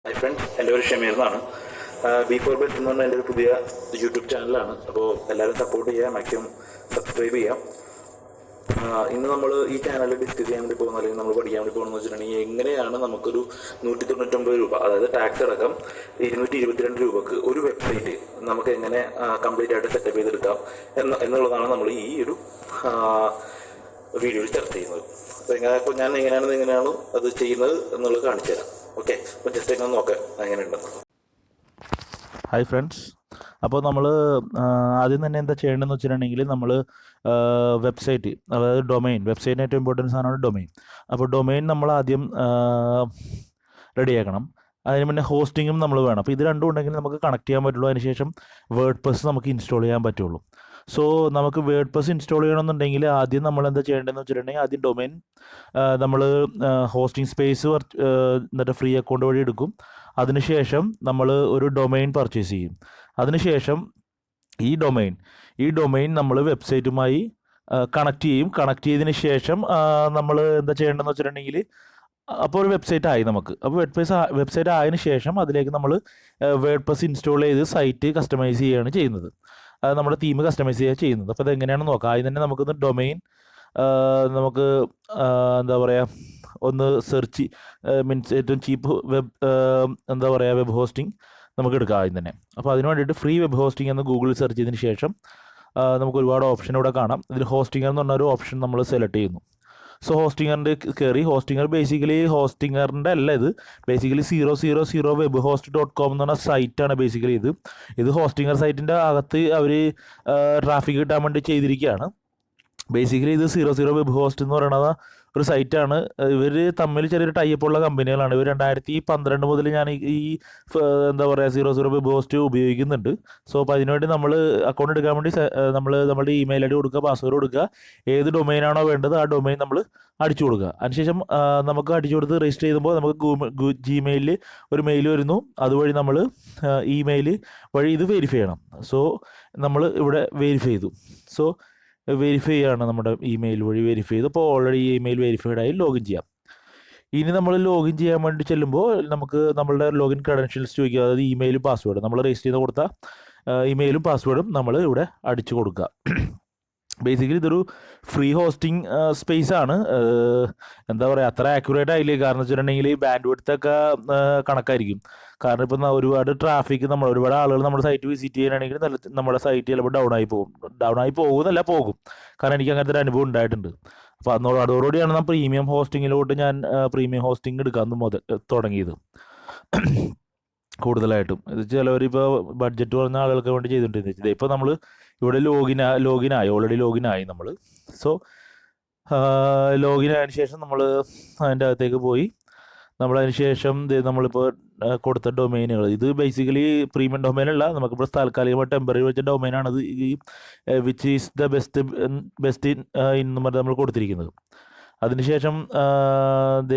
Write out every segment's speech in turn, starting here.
Hi friends, എൻ്റെ പേര് ഷമീർ എന്നാണ്. B4Bet എന്ന് പറഞ്ഞാൽ എൻ്റെ ഒരു പുതിയ യൂട്യൂബ് ചാനലാണ്. അപ്പോൾ എല്ലാവരും സപ്പോർട്ട് ചെയ്യുക, മാക്സിമം സബ്സ്ക്രൈബ് ചെയ്യാം. ഇന്ന് നമ്മൾ ഈ ചാനൽ ഡിസ്കസ് ചെയ്യാൻ വേണ്ടി പോകുന്നത്, അല്ലെങ്കിൽ നമ്മൾ പഠിക്കാൻ വേണ്ടി പോകുന്നത് വെച്ചിട്ടുണ്ടെങ്കിൽ എങ്ങനെയാണ് നമുക്കൊരു 199 രൂപ, അതായത് ടാക്സ് അടക്കം 222 രൂപക്ക് ഒരു വെബ്സൈറ്റ് നമുക്ക് എങ്ങനെ കംപ്ലീറ്റ് ആയിട്ട് സെറ്റപ്പ് ചെയ്തെടുക്കാം എന്നുള്ളതാണ് നമ്മൾ ഈ ഒരു വീഡിയോയിൽ ചർച്ച ചെയ്യുന്നത്. അപ്പോൾ ഞാൻ എങ്ങനെയാണ് അത് ചെയ്യുന്നത് എന്നുള്ളത് കാണിച്ചു തരാം. ഓക്കെ, അപ്പോൾ ജസ്റ്റ് എങ്ങനെ നോക്കാം എങ്ങനെയുണ്ടെന്ന്. ഹായ് ഫ്രണ്ട്സ്, അപ്പോൾ നമ്മൾ ആദ്യം തന്നെ എന്താ ചെയ്യേണ്ടതെന്ന് വെച്ചിട്ടുണ്ടെങ്കിൽ നമ്മൾ വെബ്സൈറ്റ്, അതായത് ഡൊമൈൻ, വെബ്സൈറ്റിന് ഏറ്റവും ഇമ്പോർട്ടൻസ് സാധനമാണ് ഡൊമൈൻ. അപ്പോൾ ഡൊമൈൻ നമ്മൾ ആദ്യം റെഡിയാക്കണം. അതിന് മുന്നേ ഹോസ്റ്റിങ്ങും നമ്മൾ വേണം. അപ്പോൾ ഇത് രണ്ടും ഉണ്ടെങ്കിൽ നമുക്ക് കണക്ട് ചെയ്യാൻ പറ്റുള്ളൂ. അതിനുശേഷം വേർഡ്പ്രസ് നമുക്ക് ഇൻസ്റ്റാൾ ചെയ്യാൻ പറ്റുള്ളൂ. സോ നമുക്ക് വേർഡ്പ്രസ് ഇൻസ്റ്റാൾ ചെയ്യണമെന്നുണ്ടെങ്കിൽ ആദ്യം നമ്മൾ എന്താ ചെയ്യേണ്ടതെന്ന് വെച്ചിട്ടുണ്ടെങ്കിൽ ആദ്യം ഡൊമൈൻ നമ്മൾ ഹോസ്റ്റിംഗ് സ്പേസ് എന്നിട്ട് ഫ്രീ അക്കൗണ്ട് വഴി എടുക്കും. അതിനുശേഷം നമ്മൾ ഒരു ഡൊമൈൻ പർച്ചേസ് ചെയ്യും. അതിനുശേഷം ഈ ഡൊമൈൻ നമ്മൾ വെബ്സൈറ്റുമായി കണക്ട് ചെയ്യും. കണക്ട് ചെയ്തതിന് ശേഷം നമ്മൾ എന്താ ചെയ്യേണ്ടതെന്ന് വെച്ചിട്ടുണ്ടെങ്കിൽ അപ്പോൾ ഒരു വെബ്സൈറ്റ് ആയി നമുക്ക്. അപ്പോൾ വെബ്സൈറ്റ് ആയതിനു ശേഷം അതിലേക്ക് നമ്മൾ വേർഡ്പ്രസ് ഇൻസ്റ്റാൾ ചെയ്ത് സൈറ്റ് കസ്റ്റമൈസ് ചെയ്യുകയാണ് ചെയ്യുന്നത്. നമ്മുടെ തീം കസ്റ്റമൈസ് ചെയ്യുക ചെയ്യുന്നത്. അപ്പോൾ അതെങ്ങനെയാണെന്ന് നോക്കാം. ആദ്യം തന്നെ നമുക്കൊന്ന് ഡൊമൈൻ നമുക്ക് എന്താ പറയുക, ഒന്ന് സെർച്ച് മീൻസ് ഏറ്റവും ചീപ്പ് വെബ് ഹോസ്റ്റിംഗ് നമുക്ക് എടുക്കാം ആദ്യം തന്നെ. അപ്പോൾ അതിന് വേണ്ടിയിട്ട് ഫ്രീ വെബ് ഹോസ്റ്റിംഗ് എന്ന് ഗൂഗിളിൽ സെർച്ച് ചെയ്തതിന് ശേഷം നമുക്ക് ഒരുപാട് ഓപ്ഷൻ ഇവിടെ കാണാം. ഇതിൽ ഹോസ്റ്റിംഗർ എന്ന് പറഞ്ഞൊരു ഓപ്ഷൻ നമ്മൾ സെലക്ട് ചെയ്യുന്നു. സോ ഹോസ്റ്റിംഗറിൻ്റെ കയറി, ഹോസ്റ്റിംഗറിൻ്റെ അല്ല, ഇത് ബേസിക്കലി 000 webhost.com എന്ന് പറഞ്ഞ സൈറ്റാണ് ബേസിക്കലി ഇത് ഹോസ്റ്റിംഗർ സൈറ്റിൻ്റെ അകത്ത് അവർ ട്രാഫിക് കിട്ടാൻ വേണ്ടി ചെയ്തിരിക്കുകയാണ്. ബേസിക്കലി ഇത് 00 webhost എന്ന് പറയുന്നത് ഒരു സൈറ്റാണ്. ഇവർ തമ്മിൽ ചെറിയൊരു ടൈപ്പുള്ള കമ്പനികളാണ്. ഇവർ 2012 മുതൽ ഞാൻ ഈ എന്താ പറയുക 00 webhost ഉപയോഗിക്കുന്നുണ്ട്. സോ അപ്പോൾ അതിനുവേണ്ടി നമ്മൾ അക്കൗണ്ട് എടുക്കാൻ വേണ്ടി നമ്മുടെ ഇമെയിൽ ഐ ഡി കൊടുക്കുക, പാസ്വേഡ് കൊടുക്കുക, ഏത് ഡൊമൈനാണോ വേണ്ടത് ആ ഡൊമൈൻ നമ്മൾ അടിച്ചു കൊടുക്കുക. അതിനുശേഷം നമുക്ക് അടിച്ചു കൊടുത്ത് രജിസ്റ്റർ ചെയ്യുമ്പോൾ നമുക്ക് ജിമെയിലിൽ ഒരു മെയിൽ വരുന്നു. അതുവഴി നമ്മൾ ഇമെയിൽ വഴി ഇത് വെരിഫൈ ചെയ്യണം. സോ നമ്മൾ ഇവിടെ വെരിഫൈ ചെയ്തു. സോ വെരിഫൈ ചെയ്യാണ്, നമ്മുടെ ഇമെയിൽ വഴി വെരിഫൈ ചെയ്തു. അപ്പോൾ ഓൾറെഡി ഈ ഇമെയിൽ വെരിഫൈഡ് ആയി ലോഗിൻ ചെയ്യാം. ഇനി നമ്മൾ ലോഗിൻ ചെയ്യാൻ വേണ്ടി ചെല്ലുമ്പോൾ നമുക്ക് നമ്മളുടെ ലോഗിൻ ക്രെഡൻഷ്യൽസ് ചോദിക്കുക, അതായത് ഇമെയിലും പാസ്വേഡ് നമ്മൾ രജിസ്റ്റർ ചെയ്ത് കൊടുത്ത ഇമെയിലും പാസ്വേഡും നമ്മൾ ഇവിടെ അടിച്ചു കൊടുക്കുക. ബേസിക്കലി ഇതൊരു ഫ്രീ ഹോസ്റ്റിംഗ് സ്പേസ് ആണ്. എന്താ പറയുക, അത്ര ആക്യുറേറ്റ് ആയില്ലേ. കാരണം വെച്ചിട്ടുണ്ടെങ്കിൽ ബാൻഡ് വിഡ്ത്തൊക്കെ കണക്കായിരിക്കും. കാരണം ഇപ്പം ഒരുപാട് ട്രാഫിക്, ഒരുപാട് ആളുകൾ നമ്മുടെ സൈറ്റ് വിസിറ്റ് ചെയ്യാനാണെങ്കിൽ നമ്മുടെ സൈറ്റ് ചിലപ്പോൾ ഡൗൺ ആയി പോകുന്നല്ല പോകും. കാരണം എനിക്ക് അങ്ങനത്തെ ഒരു അനുഭവം ഉണ്ടായിട്ടുണ്ട്. അപ്പോൾ അതോടുകൂടിയാണ് ഞാൻ പ്രീമിയം ഹോസ്റ്റിങ്ങിലോട്ട് പ്രീമിയം ഹോസ്റ്റിംഗ് എടുക്കാൻ തുടങ്ങിയത് കൂടുതലായിട്ടും. ഇത് ചിലവരിപ്പോൾ ബഡ്ജറ്റ് കുറഞ്ഞ ആളുകൾക്ക് വേണ്ടി ചെയ്തുകൊണ്ടിരുന്നത്. ഇപ്പോൾ നമ്മൾ ഇവിടെ ഓൾറെഡി ലോഗിനായി നമ്മൾ. സോ ലോഗിൻ ആയതിനു ശേഷം നമ്മൾ അതിൻ്റെ അകത്തേക്ക് പോയി നമ്മളതിന് ശേഷം നമ്മളിപ്പോൾ കൊടുത്ത ഡൊമൈനുകൾ, ഇത് ബേസിക്കലി പ്രീമിയം ഡൊമൈനല്ല, നമുക്കിപ്പോൾ താൽക്കാലികമായി ടെമ്പററി വെച്ച ഡൊമൈനാണത്. ഈ which is the best in നമ്മൾ കൊടുത്തിരിക്കുന്നത്. അതിനുശേഷം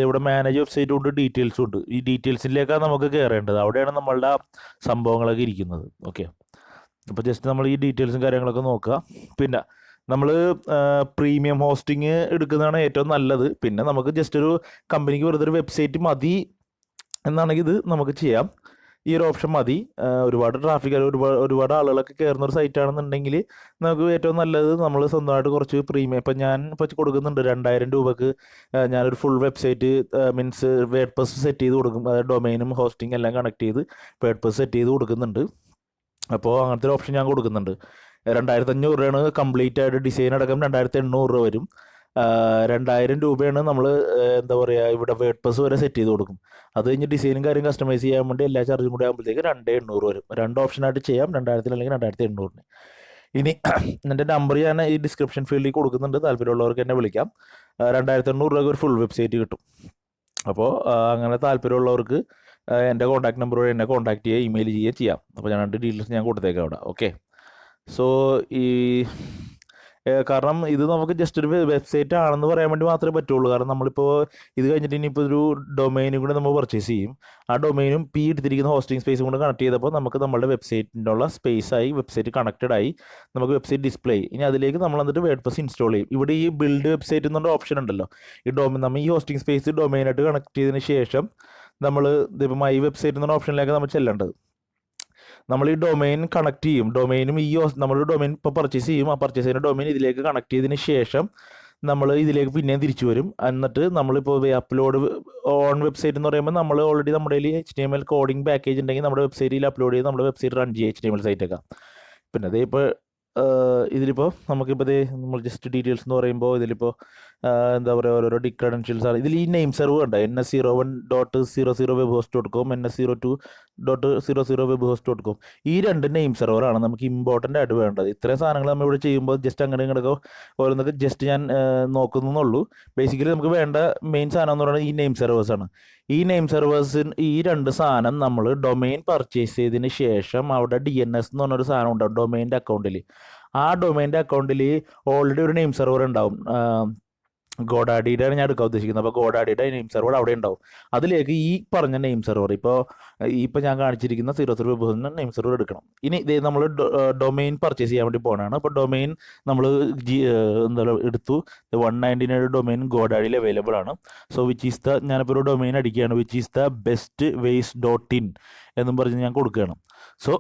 ഇവിടെ മാനേജ് വെബ്സൈറ്റും ഉണ്ട്, ഡീറ്റെയിൽസും ഉണ്ട്. ഈ ഡീറ്റെയിൽസിലേക്കാണ് നമുക്ക് കയറേണ്ടത്. അവിടെയാണ് നമ്മളുടെ സംഭവങ്ങളൊക്കെ ഇരിക്കുന്നത്. ഓക്കെ, അപ്പോൾ ജസ്റ്റ് നമ്മൾ ഈ ഡീറ്റെയിൽസും കാര്യങ്ങളൊക്കെ നോക്കുക. പിന്നെ നമ്മൾ പ്രീമിയം ഹോസ്റ്റിംഗ് എടുക്കുന്നതാണ് ഏറ്റവും നല്ലത്. പിന്നെ നമുക്ക് ജസ്റ്റ് ഒരു കമ്പനിക്ക് വെറുതെ ഒരു വെബ്സൈറ്റ് മതി എന്നാണെങ്കിൽ ഇത് നമുക്ക് ചെയ്യാം. ഈ ഒരു ഓപ്ഷൻ മതി. ഒരുപാട് ട്രാഫിക്, ഒരുപാട് ആളുകളൊക്കെ കയറുന്ന ഒരു സൈറ്റാണെന്നുണ്ടെങ്കിൽ നമുക്ക് ഏറ്റവും നല്ലത് നമ്മൾ സ്വന്തമായിട്ട് കുറച്ച് പ്രീമിയം, ഇപ്പം ഞാൻ കൊടുക്കുന്നുണ്ട് 2000 രൂപക്ക് ഞാനൊരു full website means WordPress set ചെയ്ത് കൊടുക്കും. അതായത് ഡൊമൈനും ഹോസ്റ്റിംഗ് എല്ലാം കണക്ട് ചെയ്ത് വേർഡ്പ്രസ് സെറ്റ് ചെയ്ത് കൊടുക്കുന്നുണ്ട്. അപ്പോൾ അങ്ങനത്തെ ഒരു ഓപ്ഷൻ ഞാൻ കൊടുക്കുന്നുണ്ട്. 2500 രൂപയാണ് കംപ്ലീറ്റ് ആയിട്ട്, ഡിസൈൻ അടക്കം 2800 രൂപ വരും. 2000 രൂപയാണ് നമ്മൾ എന്താ പറയുക ഇവിടെ വേർഡ്പ്രസ് വരെ സെറ്റ് ചെയ്ത് കൊടുക്കും. അത് കഴിഞ്ഞ് ഡിസൈനും കാര്യം കസ്റ്റമൈസ് ചെയ്യാൻ വേണ്ടി എല്ലാ ചാർജും കൂടി ആകുമ്പോഴത്തേക്ക് 2800 വരും. 2 ഓപ്ഷനായിട്ട് ചെയ്യാം, 2000 അല്ലെങ്കിൽ 2800. ഇനി എൻ്റെ നമ്പർ ഞാൻ ഈ ഡിസ്ക്രിപ്ഷൻ ഫീൽഡിൽ കൊടുക്കുന്നുണ്ട്. താല്പര്യമുള്ളവർക്ക് എന്നെ വിളിക്കാം. 2800 രൂപ ഒരു ഫുൾ വെബ്സൈറ്റ് കിട്ടും. അപ്പോൾ അങ്ങനെ താല്പര്യമുള്ളവർക്ക് എൻ്റെ കോൺടാക്ട് നമ്പർ വഴി എന്നെ കോൺടാക്ട് ചെയ്യുക, ഇമെയിൽ ചെയ്യുക ചെയ്യാം. അപ്പോൾ ഞാൻ ഡീറ്റെയിൽസ് ഞാൻ കൊടുത്തേക്കാം അവിടെ. ഓക്കെ, സോ കാരണം ഇത് നമുക്ക് ജസ്റ്റ് ഒരു വെബ്സൈറ്റ് ആണെന്ന് പറയാൻ വേണ്ടി മാത്രമേ പറ്റുള്ളൂ. കാരണം നമ്മളിപ്പോൾ ഇത് കഴിഞ്ഞിട്ട് ഇനിയിപ്പോൾ ഒരു ഡൊമൈനും കൂടെ നമ്മൾ പർച്ചേസ് ചെയ്യും. ആ ഡൊമൈനും എടുത്തിരിക്കുന്ന ഹോസ്റ്റിംഗ് സ്പേസും കൂടെ കണക്ട് ചെയ്തപ്പോൾ നമുക്ക് നമ്മുടെ വെബ്സൈറ്റിൻ്റെ ഉള്ള സ്പേസായി, വെബ്സൈറ്റ് കണക്റ്റഡ് ആയി, നമുക്ക് വെബ്സൈറ്റ് ഡിസ്പ്ലേ. ഇനി അതിലേക്ക് നമ്മൾ എന്നിട്ട് വേർഡ്പ്രസ് ഇൻസ്റ്റാൾ ചെയ്യും. ഇവിടെ ഈ ബിൽഡ് വെബ്സൈറ്റ് എന്നുള്ള ഓപ്ഷൻ ഉണ്ടല്ലോ, ഈ നമ്മൾ ഈ ഹോസ്റ്റിംഗ് സ്പേസ് ഡൊമൈനായിട്ട് കണക്ട് ചെയ്തതിന് ശേഷം നമ്മൾ ഇതിപ്പോൾ മൈ വെബ്സൈറ്റ് എന്ന ഓപ്ഷനിലേക്ക് നമ്മൾ ചെല്ലേണ്ടത്. നമ്മൾ ഈ ഡൊമെയിൻ കണക്ട് ചെയ്യും. ഡൊമെയിനും ഈ നമ്മൾ ഡൊമെയിൻ ഇപ്പോൾ പർച്ചേസ് ചെയ്യും. ആ പർച്ചേസ് ചെയ്യുന്ന ഡൊമെയിൻ ഇതിലേക്ക് കണക്ട് ചെയ്തതിന് ശേഷം നമ്മൾ ഇതിലേക്ക് പിന്നെയും തിരിച്ചു വരും. എന്നിട്ട് നമ്മളിപ്പോൾ അപ്ലോഡ് ഓൺ വെബ്സൈറ്റ് എന്ന് പറയുമ്പോൾ നമ്മൾ ഓൾറെഡി നമ്മുടെ കയ്യിൽ HTML കോഡിംഗ് പാക്കേജ് ഉണ്ടെങ്കിൽ നമ്മുടെ വെബ്സൈറ്റിൽ അപ്ലോഡ് ചെയ്ത് നമ്മുടെ വെബ്സൈറ്റ് റൺ ചെയ്യുക HTML സൈറ്റൊക്കെ. പിന്നെ അതേ ഇപ്പോൾ ഇതിലിപ്പോൾ നമുക്കിപ്പോൾ ഇതേ നമ്മൾ ജസ്റ്റ് ഡീറ്റെയിൽസ് എന്ന് പറയുമ്പോൾ ഇതിലിപ്പോൾ എന്താ പറയുക ഓരോരോ ക്രെഡൻഷ്യൽസ് ആണ്. ഇതിൽ ഈ നെയിം സെർവർ ഉണ്ട് NS01.00webhost.com NS02.00webhost.com. ഈ രണ്ട് നെയിം സെർവറാണ് നമുക്ക് ഇമ്പോർട്ടൻ്റ് ആയിട്ട് വേണ്ടത്. ഇത്രയും സാധനങ്ങൾ നമ്മൾ ഇവിടെ ചെയ്യുമ്പോൾ ജസ്റ്റ് അങ്ങനെ ഇങ്ങനെയൊക്കെ ഓരോന്നൊക്കെ ജസ്റ്റ് ഞാൻ നോക്കുന്നുള്ളൂ. ബേസിക്കലി നമുക്ക് വേണ്ട മെയിൻ സാധനം എന്ന് പറയുന്നത് ഈ നെയിം സെർവേഴ്സാണ്. ഈ നെയിം സെർവേഴ്സിന് ഈ രണ്ട് സാധനം നമ്മൾ ഡൊമെയിൻ പർച്ചേസ് ചെയ്തതിന് ശേഷം അവിടെ DNS എന്ന് പറഞ്ഞൊരു സാധനം ഉണ്ടാവും ഡൊമെയിൻ്റെ അക്കൗണ്ടിൽ. ആ ഡൊമെയിൻ്റെ അക്കൗണ്ടിൽ ഓൾറെഡി ഒരു നെയിം സെർവർ ഉണ്ടാവും. ഗോഡാഡിയുടെയാണ് ഞാൻ എടുക്കാൻ ഉദ്ദേശിക്കുന്നത്. അപ്പോൾ ഗോഡാഡിയുടെ നെയിം സെർവർ അവിടെ ഉണ്ടാവും. അതിലേക്ക് ഈ പറഞ്ഞ നെയിം സെർവർ ഇപ്പോൾ ഞാൻ കാണിച്ചിരിക്കുന്ന 00 വെബ്ഹോസ്റ്റിൻ്റെ നെയിം സെർവർ എടുക്കണം. ഇനി ഇതേ നമ്മൾ ഡൊമെയിൻ പർച്ചേസ് ചെയ്യാൻ വേണ്ടി പോകണതാണ്. അപ്പോൾ ഡൊമെയിൻ നമ്മൾ എന്താ എടുത്തു. 199 ഡൊമെയിൻ ഗോഡാഡിയിൽ അവൈലബിൾ ആണ്. സോ ഞാനിപ്പോൾ ഒരു ഡൊമെയിൻ അടിക്കുകയാണ് bestways.in എന്നും പറഞ്ഞ് ഞാൻ കൊടുക്കുകയാണ്. സോ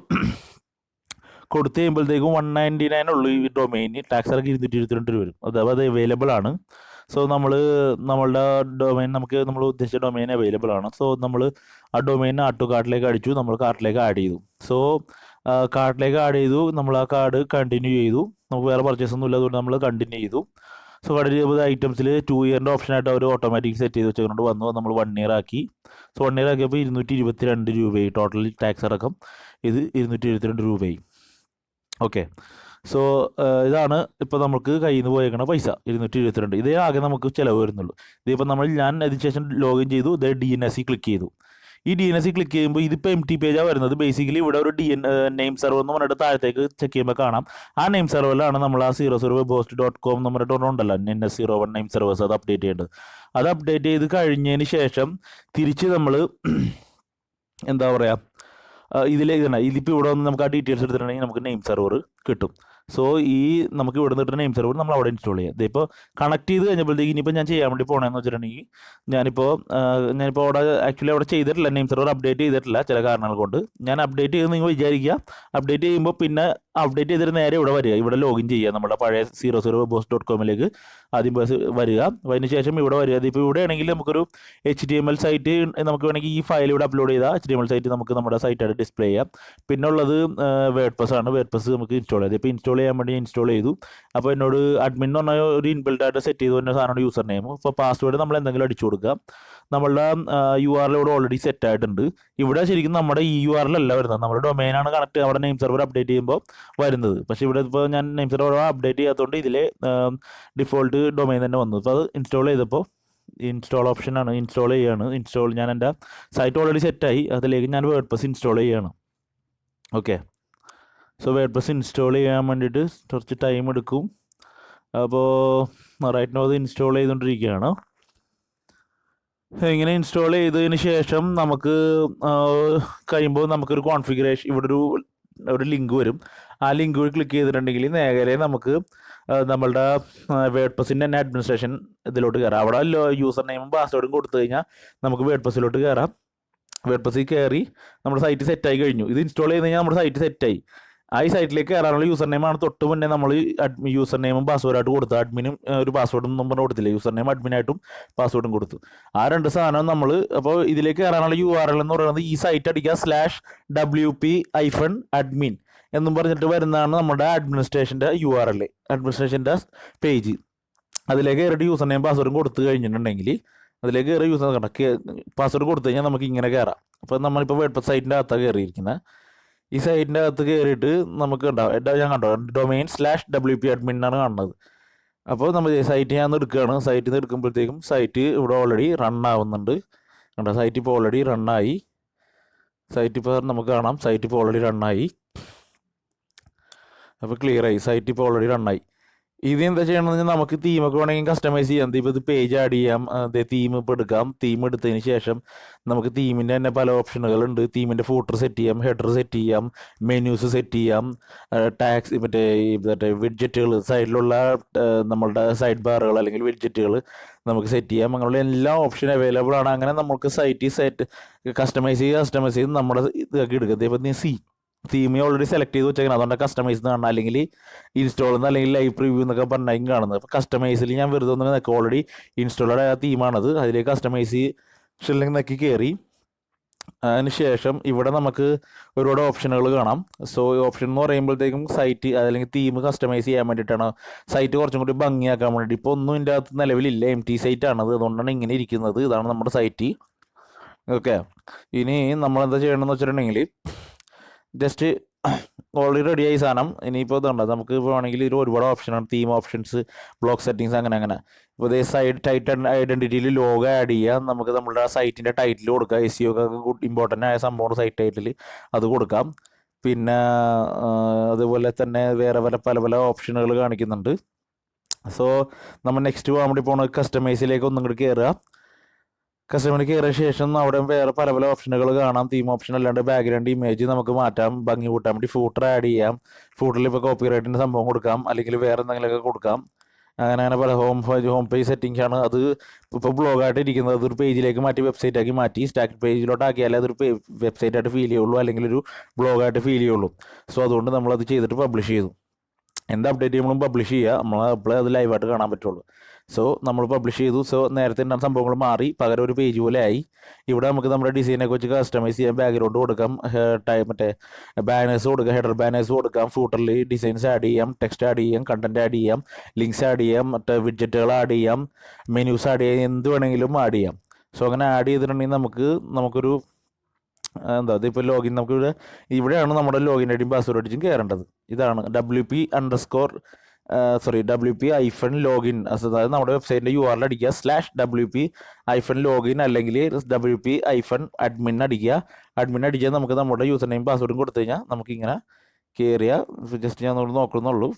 കൊടുത്തു കഴിയുമ്പോഴത്തേക്കും 199 ഉള്ളൂ ഈ ഡൊമെയിൻ. ടാക്സ് ഇറക്കി 222 വരും. അത് അവൈലബിൾ ആണ്. സോ നമ്മളുടെ ഡൊമെയിൻ നമ്മൾ ഉദ്ദേശിച്ച ഡൊമെയിൻ അവൈലബിൾ ആണ്. സോ നമ്മൾ ആ ഡൊമെയിൻ ആഡ് ടു കാർട്ടിലേക്ക് അടിച്ചു. നമ്മൾ കാർട്ടിലേക്ക് ആഡ് ചെയ്തു. സോ കാർട്ടിലേക്ക് ആഡ് ചെയ്തു. നമ്മൾ ആ കാർഡ് കണ്ടിന്യൂ ചെയ്തു. നമുക്ക് വേറെ പർച്ചേസ് ഒന്നും ഇല്ലാതുകൊണ്ട് നമ്മൾ കണ്ടിന്യൂ ചെയ്തു. സോ കണ്ടിന്യൂ ചെയ്യുമ്പോൾ ഐറ്റംസിൽ 2 ഇയറിൻ്റെ ഓപ്ഷനായിട്ട് അവർ ഓട്ടോമാറ്റിക് സെറ്റ് ചെയ്ത് വെച്ചുകൊണ്ട് വന്നു. നമ്മൾ 1 ഇയർ ആക്കി. സോ 1 ഇയർ ആക്കിയപ്പോൾ 222 രൂപയായി. ടോട്ടൽ ടാക്സ് അടക്കം ഇത് 222 രൂപയായി. ഓക്കെ. സോ ഇതാണ് ഇപ്പോൾ നമുക്ക് കയ്യിൽ നിന്ന് പോയേക്കണ പൈസ 222. ഇതേ ആകെ നമുക്ക് ചിലവ് വരുന്നുള്ളൂ. ഇതിപ്പോൾ ഞാൻ അതിന് ശേഷം ലോഗിൻ ചെയ്തു. ഇതേ DNS ക്ലിക്ക് ചെയ്തു. ഈ DNS ക്ലിക്ക് ചെയ്യുമ്പോൾ ഇതിപ്പോൾ empty പേജാണ് വരുന്നത്. ബേസിക്കലി ഇവിടെ ഒരു നെയിം സെർവർ എന്ന് പറഞ്ഞിട്ട് താഴത്തേക്ക് ചെക്ക് ചെയ്യുമ്പോൾ കാണാം. ആ നെയിം സെർവറിലാണ് നമ്മൾ ആ 00webhost.com എന്ന് പറഞ്ഞിട്ട് ഉണ്ടല്ലോ NS01 നെയിം സെർവേഴ്സ്. അത് അപ്ഡേറ്റ് ചെയ്യേണ്ടത്. അത് അപ്ഡേറ്റ് ചെയ്ത് കഴിഞ്ഞതിന് ശേഷം തിരിച്ച് നമ്മൾ എന്താ പറയുക ഇതിപ്പോൾ ഇവിടെ വന്ന് നമുക്ക് ആ ഡീറ്റെയിൽസ് എടുത്തിട്ടുണ്ടെങ്കിൽ നമുക്ക് നെയിം സെർവർ കിട്ടും. സോ നമുക്ക് ഇവിടെ നിന്നിട്ട് നെയിം സെർവർ നമ്മൾ അവിടെ ഇൻസ്റ്റാൾ ചെയ്യാം. ഇതിപ്പോൾ കണക്ട് ചെയ്ത് കഴിഞ്ഞപ്പോഴത്തേക്ക് ഇനിയിപ്പോൾ ഞാൻ ചെയ്യാൻ വേണ്ടി പോകണമെന്ന് വെച്ചിട്ടുണ്ടെങ്കിൽ ഞാനിപ്പോൾ അവിടെ ആക്ച്വലി അവിടെ ചെയ്തിട്ടില്ല. നെയിം സെർവർ അപ്ഡേറ്റ് ചെയ്തിട്ടില്ല ചില കാരണങ്ങൾ കൊണ്ട്. ഞാൻ അപ്ഡേറ്റ് ചെയ്ത് നിങ്ങൾ വിചാരിക്കുക. അപ്ഡേറ്റ് ചെയ്യുമ്പോൾ പിന്നെ അപ്ഡേറ്റ് ചെയ്തിട്ട് നേരെ ഇവിടെ വരിക. ഇവിടെ ലോഗിൻ ചെയ്യുക. നമ്മുടെ പഴയ 00webhost.com ആദ്യം വരിക. അതിന് ശേഷം ഇവിടെ വരിക. ഇപ്പോൾ ഇവിടെ ആണെങ്കിൽ നമുക്കൊരു HTML സൈറ്റ് നമുക്ക് വേണമെങ്കിൽ ഈ ഫയൽ ഇവിടെ അപ്ലോഡ് ചെയ്താൽ HTML സൈറ്റ് നമുക്ക് നമ്മുടെ സൈറ്റായിട്ട് ഡിസ്പ്ലേ ചെയ്യാം. പിന്നെ ഉള്ളത് വേർഡ്പ്രസ് ആണ്. വേർഡ്പ്രസ് നമുക്ക് ഇൻസ്റ്റാൾ ചെയ്ത് ഇപ്പോൾ ഇൻസ്റ്റാൾ ചെയ്യാൻ വേണ്ടി ഇൻസ്റ്റാൾ ചെയ്തു. അപ്പോൾ എന്നോട് അഡ്മിൻ എന്ന് പറഞ്ഞാൽ ഒരു ഇൻബിൽഡ് ആയിട്ട് സെറ്റ് ചെയ്ത് തന്നെ സാധനമാണ് യൂസർ നെയിം. അപ്പോൾ പാസ്വേഡ് നമ്മൾ എന്തെങ്കിലും അടിച്ചു കൊടുക്കുക. നമ്മളുടെ URL ഇവിടെ ഓൾറെഡി സെറ്റ് ആയിട്ടുണ്ട്. ഇവിടെ ശരിക്കും നമ്മുടെ ഈ URL അല്ല വരുന്നത്. നമ്മുടെ ഡൊമൈനാണ് കണക്ട് അവിടെ നെയിം സെർവർ അപ്ഡേറ്റ് ചെയ്യുമ്പോൾ വരുന്നത്. പക്ഷേ ഇവിടെ ഇപ്പോൾ ഞാൻ നെയിം സെർവർ അപ്ഡേറ്റ് ചെയ്യാത്തതുകൊണ്ട് ഇതിലെ ഡിഫോൾട്ട് ഡൊമൈൻ തന്നെ വന്നു. അപ്പോൾ അത് ഇൻസ്റ്റാൾ ചെയ്തപ്പോൾ ഇൻസ്റ്റാൾ ഓപ്ഷനാണ്. ഇൻസ്റ്റാൾ ചെയ്യുകയാണ്. ഞാൻ എൻ്റെ സൈറ്റ് ഓൾറെഡി സെറ്റായി. അതിലേക്ക് ഞാൻ വേർഡ്പ്രസ് ഇൻസ്റ്റാൾ ചെയ്യുകയാണ്. ഓക്കെ. സോ വേർഡ്പ്രസ് ഇൻസ്റ്റാൾ ചെയ്യാൻ വേണ്ടിയിട്ട് കുറച്ച് ടൈം എടുക്കും. അപ്പോൾ റൈറ്റ് നോ അത് ഇൻസ്റ്റാൾ ചെയ്തുകൊണ്ടിരിക്കുകയാണ്. ഇങ്ങനെ ഇൻസ്റ്റാൾ ചെയ്തതിന് ശേഷം നമുക്ക് കഴിയുമ്പോൾ നമുക്കൊരു കോൺഫിഗറേഷൻ ഇവിടെ ഒരു ലിങ്ക് വരും. ആ ലിങ്ക് വഴി ക്ലിക്ക് ചെയ്തിട്ടുണ്ടെങ്കിൽ നേരെ നമുക്ക് നമ്മളുടെ വേർഡ്പ്രസിൻ്റെ തന്നെ അഡ്മിനിസ്ട്രേഷൻ ഇതിലോട്ട് കയറാം. അവിടെ യൂസർ നെയിമും പാസ്വേഡും കൊടുത്തു കഴിഞ്ഞാൽ നമുക്ക് വേർഡ്പ്രസിലോട്ട് കയറാം. വേർഡ്പ്രസിൽ കയറി നമ്മുടെ സൈറ്റ് സെറ്റായി കഴിഞ്ഞു. ഇത് ഇൻസ്റ്റാൾ ചെയ്ത് കഴിഞ്ഞാൽ നമ്മുടെ സൈറ്റ് സെറ്റായി. ഈ സൈറ്റിലേക്ക് കയറാനുള്ള യൂസർ നെയിമാണ് തൊട്ട് മുന്നേ നമ്മൾ യൂസർ നെയിമും പാസ്വേഡായിട്ട് കൊടുത്തു. അഡ്മിനും ഒരു പാസ്വേഡും നമ്പർ കൊടുത്തില്ല. യൂസർ നെയിം അഡ്മിനായിട്ടും പാസ്വേഡും കൊടുത്തു. ആ രണ്ട് സാധനം നമ്മൾ അപ്പോൾ ഇതിലേക്ക് കയറാനുള്ള URL എന്ന് പറയുന്നത് ഈ സൈറ്റ് അടിക്കുക /wp-admin എന്നും പറഞ്ഞിട്ട് വരുന്നതാണ് നമ്മുടെ അഡ്മിനിസ്ട്രേഷൻ്റെ URL, അഡ്മിനിസ്ട്രേഷൻ്റെ പേജ്. അതിലേക്ക് കയറിയിട്ട് യൂസർ നെയിം പാസ്വേഡും കൊടുത്തു കഴിഞ്ഞിട്ടുണ്ടെങ്കിൽ അതിലേക്ക് കയറി പാസ്വേഡ് കൊടുത്തു കഴിഞ്ഞാൽ നമുക്ക് ഇങ്ങനെ കയറാം. അപ്പോൾ നമ്മളിപ്പോൾ വേർഡ്പ്രസ് സൈറ്റിൻ്റെ അകത്താണ് കയറിയിരിക്കുന്നത്. ഈ സൈറ്റിൻ്റെ അകത്ത് കയറിയിട്ട് നമുക്ക് ഞാൻ കണ്ടോ ഡൊമൈൻ /wp-admin എന്നാണ് കാണുന്നത്. അപ്പോൾ നമ്മൾ സൈറ്റ് ഞാൻ എടുക്കുകയാണ്. സൈറ്റിൽ നിന്ന് എടുക്കുമ്പോഴത്തേക്കും സൈറ്റ് ഇവിടെ ഓൾറെഡി റൺ ആവുന്നുണ്ട്. കണ്ടോ സൈറ്റ് ഇപ്പോൾ ഓൾറെഡി റണ്ണായി. സൈറ്റ് ഇപ്പോൾ നമുക്ക് കാണാം. സൈറ്റ് ഇപ്പോൾ ഓൾറെഡി റണ്ണായി. അപ്പോൾ ക്ലിയറായി. സൈറ്റ് ഇപ്പോൾ ഓൾറെഡി റണ്ണായി. ഇത് എന്താ ചെയ്യണമെന്ന് വെച്ചാൽ നമുക്ക് തീമൊക്കെ വേണമെങ്കിൽ കസ്റ്റമൈസ് ചെയ്യാം. ഇപ്പോൾ ഇത് പേജ് ആഡ് ചെയ്യാം, തീം ഇപ്പോൾ എടുക്കാം. തീം എടുത്തതിന് ശേഷം നമുക്ക് തീമിൻ്റെ തന്നെ പല ഓപ്ഷനുകളുണ്ട്. തീമിൻ്റെ ഫൂട്ടർ സെറ്റ് ചെയ്യാം, ഹെഡർ സെറ്റ് ചെയ്യാം, മെനൂസ് സെറ്റ് ചെയ്യാം, ടാക്സ് മറ്റേ വിഡ്ജറ്റുകൾ സൈഡിലുള്ള നമ്മളുടെ സൈഡ് ബാറുകൾ അല്ലെങ്കിൽ വിഡ്ജറ്റുകൾ നമുക്ക് സെറ്റ് ചെയ്യാം. അങ്ങനെയുള്ള എല്ലാ ഓപ്ഷനും അവൈലബിൾ ആണ്. അങ്ങനെ നമുക്ക് സൈറ്റ് കസ്റ്റമൈസ് ചെയ്ത് നമ്മുടെ ഇതൊക്കെ എടുക്കുക. ഇപ്പോൾ നീ തീം ഓൾറെഡി സെലക്ട് ചെയ്ത് വെച്ചേക്കണം, അതുകൊണ്ട് കസ്റ്റമൈസ് കാണണം, അല്ലെങ്കിൽ ഇൻസ്റ്റാൾ എന്ന് അല്ലെങ്കിൽ ലൈവ് പ്രിവ്യൂ എന്നൊക്കെ പറഞ്ഞാൽ കാണുന്നത്. അപ്പോൾ കസ്റ്റമൈസിൽ ഞാൻ വെറുതെ ഒന്ന് നിൽക്കുക, ഓൾറെഡി ഇൻസ്റ്റാൾഡ് ആയ തീമാണത്. അതിലേക്ക് കസ്റ്റമൈസ് നക്കി കയറി അതിന് ശേഷം ഇവിടെ നമുക്ക് ഒരുപാട് ഓപ്ഷനുകൾ കാണാം. സോ ഓപ്ഷൻ എന്ന് പറയുമ്പോഴത്തേക്കും സൈറ്റ് അല്ലെങ്കിൽ തീം കസ്റ്റമൈസ് ചെയ്യാൻ വേണ്ടിയിട്ടാണ്, സൈറ്റ് കുറച്ചും കൂടി ഭംഗിയാക്കാൻ വേണ്ടിയിട്ട്. ഇപ്പോൾ ഒന്നും ഇതിൻ്റെ അകത്ത് നിലവിലില്ല, empty സൈറ്റ് ആണത്, അതുകൊണ്ടാണ് ഇങ്ങനെ ഇരിക്കുന്നത്. ഇതാണ് നമ്മുടെ സൈറ്റ്. ഓക്കെ, ഇനി നമ്മളെന്താ ചെയ്യണമെന്ന് വെച്ചിട്ടുണ്ടെങ്കിൽ ജസ്റ്റ് ഓൾറെഡി റെഡിയായി സാധനം. ഇനിയിപ്പോൾ ഇതുണ്ട്, നമുക്ക് ഇപ്പോൾ വേണമെങ്കിൽ ഇതിൽ ഒരുപാട് ഓപ്ഷനാണ്, തീം ഓപ്ഷൻസ്, ബ്ലോക്ക് സെറ്റിങ്സ്, അങ്ങനെ. ഇപ്പോൾ ഇതേ സൈഡ് ടൈറ്റ് ഐഡൻറ്റിറ്റിയിൽ ലോഗോ ആഡ് ചെയ്യാം. നമുക്ക് നമ്മുടെ സൈറ്റിൻ്റെ ടൈറ്റിൽ കൊടുക്കാം. SEO ഒക്കെ ഇമ്പോർട്ടൻ്റ് ആയ സംഭവമാണ് സൈറ്റ് ടൈറ്റിൽ, അത് കൊടുക്കാം. പിന്നെ അതുപോലെ തന്നെ വേറെ പല ഓപ്ഷനുകൾ കാണിക്കുന്നുണ്ട്. സോ നമ്മൾ നെക്സ്റ്റ് പോകാൻ വേണ്ടി പോകുന്നത് കസ്റ്റമൈസിലേക്ക് ഒന്നും കൂടി കയറുക. കസ്റ്റമറിന് കയറിയ ശേഷം അവിടെ വേറെ പല ഓപ്ഷനുകൾ കാണാം. തീം ഓപ്ഷൻ അല്ലാണ്ട് ബാക്ക്ഗ്രൗണ്ട് ഇമേജ് നമുക്ക് മാറ്റാം, ഭംഗി കൂട്ടാൻ വേണ്ടി ഫൂട്ടർ ആഡ് ചെയ്യാം. ഫൂട്ടറിൽ ഇപ്പോൾ കോപ്പി റൈറ്റിൻ്റെ സംഭവം കൊടുക്കാം, അല്ലെങ്കിൽ വേറെ എന്തെങ്കിലുമൊക്കെ കൊടുക്കാം. അങ്ങനെ പല ഹോം പേജ് സെറ്റിങ്സ് ആണ്. അത് ഇപ്പോൾ ബ്ലോഗായിട്ട് ഇരിക്കുന്നത് അതൊരു പേജിലേക്ക് മാറ്റി വെബ്സൈറ്റാക്കി മാറ്റി സ്റ്റാറ്റിക് പേജിലോട്ടാക്കിയാലേ അതൊരു വെബ്സൈറ്റായിട്ട് ഫീൽ ചെയ്യുള്ളൂ, അല്ലെങ്കിൽ ഒരു ബ്ലോഗായിട്ട് ഫീൽ ചെയ്യുള്ളൂ. സോ അതുകൊണ്ട് നമ്മളത് ചെയ്തിട്ട് പബ്ലിഷ് ചെയ്തു. എന്ത് അപ്ഡേറ്റ് ചെയ്യുമ്പോഴും പബ്ലിഷ് ചെയ്യുക, നമ്മൾ അപ്പോഴേ അത് ലൈവായിട്ട് കാണാൻ പറ്റുള്ളൂ. സോ നമ്മൾ പബ്ലിഷ് ചെയ്തു. സോ നേരത്തെ ഉണ്ടാകുന്ന സംഭവങ്ങൾ മാറി, പകരം ഒരു പേജ് പോലെ ആയി. ഇവിടെ നമുക്ക് നമ്മുടെ ഡിസൈനൊക്കെ വെച്ച് കസ്റ്റമൈസ് ചെയ്യാം. ബാക്ക്ഗ്രൗണ്ട് കൊടുക്കാം, മറ്റേ ബാനേഴ്സ് കൊടുക്കാം, ഹെഡർ ബാനേഴ്സ് കൊടുക്കാം, ഫൂട്ടറിൽ ഡിസൈൻസ് ആഡ് ചെയ്യാം, ടെക്സ്റ്റ് ആഡ് ചെയ്യാം, കണ്ടന്റ് ആഡ് ചെയ്യാം, ലിങ്ക്സ് ആഡ് ചെയ്യാം, മറ്റേ വിഡ്ജറ്റുകൾ ആഡ് ചെയ്യാം, മെനൂസ് ആഡ് ചെയ്യാം, എന്ത് വേണമെങ്കിലും ആഡ് ചെയ്യാം. സോ അങ്ങനെ ആഡ് ചെയ്തിട്ടുണ്ടെങ്കിൽ നമുക്കൊരു എന്താ ഇതിപ്പോൾ ലോഗിൻ നമുക്ക് ഇവിടെയാണ് നമ്മുടെ ലോഗിൻ ഐഡിയും പാസ്വേഡ് അടിച്ചും കയറേണ്ടത്. ഇതാണ് WP_login, അതായത് നമ്മുടെ വെബ്സൈറ്റിൻ്റെ URL അടിക്കുക, /WP-login അല്ലെങ്കിൽ WP-admin അടിക്കുക. അഡ്മിൻ അടിച്ചാൽ നമുക്ക് നമ്മുടെ യൂസർ നെയിം പാസ്വേഡും കൊടുത്തു കഴിഞ്ഞാൽ നമുക്കിങ്ങനെ കയറിയ ജസ്റ്റ് ഞാൻ നോക്കുന്നുള്ളൂ.